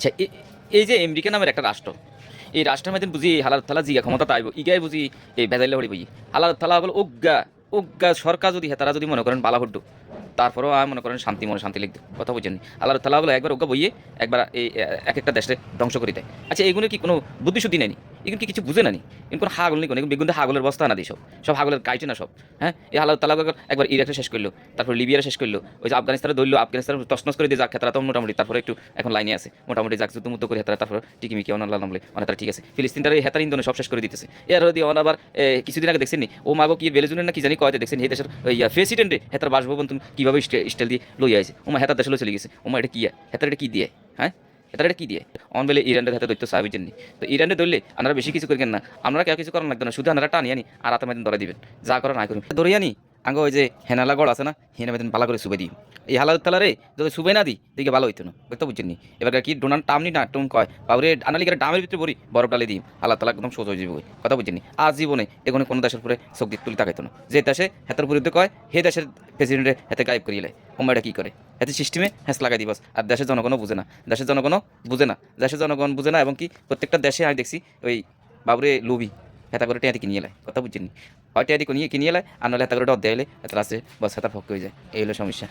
আচ্ছা এই যে আমেরিকা নামের একটা রাষ্ট্র, এই রাষ্ট্রের মধ্যে বুঝি হালাল থালা জিগা ক্ষমতা তাইব ইগাই বুঝি এই বেজাইলে হরি বুঝি হালাল থালা বলে উগ্গা উগ্গা সরকার যদি হেতারা যদি মনে করেন বালা হড্ডু তারপরেও আমি মনে করেন শান্তি মনে শান্তি লিখতে কথা বুঝেনি আল্লাহ তালা বলে একবার উগ্গা বইয়ে একবার এই এক একটা দেশে ধ্বংস করে দেয়। আচ্ছা এইগুলো কি কোনো বুদ্ধিশুদ্ধি নেয়নি? এগুলো কি কিছু বুঝে নানি? এগুলো কোনো হাগল নেই, কোনো বেগুন হাগলের বস্তা না দিই সব হাগলের কাইটে না সব। হ্যাঁ, এই আল্লাহ তালা একবার ইরাকটা শেষ করলো, তারপর লিবিয়ার শেষ করলো, ওই যে আফগানিস্তানে ধরলো, আফগানিস্তান তসনস করে দিয়ে যাক খেতারা তো মোটামুটি, তারপরে একটু এখন লাইনে আছে মোটামুটি যাক যুদ্ধ মুদ্ধ করে হেতারা, তারপর টিকিমিকি অনাল্লাহ নামলে মানে তারা ঠিক আছে। ফিলিস্তিনটার এই হেতার ইন্ধনে সব শেষ করে দিতেছে। এর দিয়ে আবার কিছুদিন আগে দেখছেন নি ও মাগো কি বেলেজুনের না কি জানি কয়তে দেখছেন এই দেশের ওই প্রেসিডেন্টে হেতার বাসভবন তুমি কীভাবে স্টাইল দিয়ে লই আছে ওমা হেতার দেশে চলে গেছে। ওমা এটা কি হেতার এটা কি দিয়ে? হ্যাঁ, এটা কি দিয়ে অন বেলে ইরানের হাতে দৈত্য সাহাবিজেন নি তো ইরানে ধরলে আপনারা বেশি কিছু করেন না, আমরা কেউ কিছু করার লাগবে না, শুধু আপনারা টানি আনি আর আতামাদিন ধরে দিবেন, যা করার না করুন ধরে আনি। আঙ্গ ওই যে হেনালা গড় আছে না, হেনা বেদিন পালা করে সুবে দিই এই হালাল তালারে যদি সুবে না দিই দিকে ভালো হইতো না, বুঝতে বুঝছেন নি? এবার কি ডোনান টামনি না টুম কয় বাবুরে আনালি করে ডামের ভিতরে ভরি বরফ ডালে দিই, আল্লাহ তালা একদম সোজা হয়ে যাবে, কথা বুঝছেন নি? আজ জীবনে এখানে কোনো দেশের উপরে চোখ দিক তুলি তাকাইতো না, যে দেশে হেতার বিরুদ্ধে কয় হে দেশের প্রেসিডেন্টের হাতে গায়েব করিয়ে লাই ওমা এটা কী করে এতে সিস্টেমে হ্যাঁস লাগাই দিবাস। আর দেশের জনগণও বুঝে না, দেশের জনগণও বুঝে না, দেশের জনগণ বুঝে না। এবং কি প্রত্যেকটা দেশে আমি দেখছি ওই বাবুরে লুবি হেতা করে টেয়াদি কিনিয়ে এলায়, কথা বুঝছেন নি? হয় টেয়াদি কিনিয়ে এলায় আর নাহলে হেতা করে ডর দেয় এলে হেতার আছে বস হেতার ফক হয়ে যায়, এই হলো সমস্যা।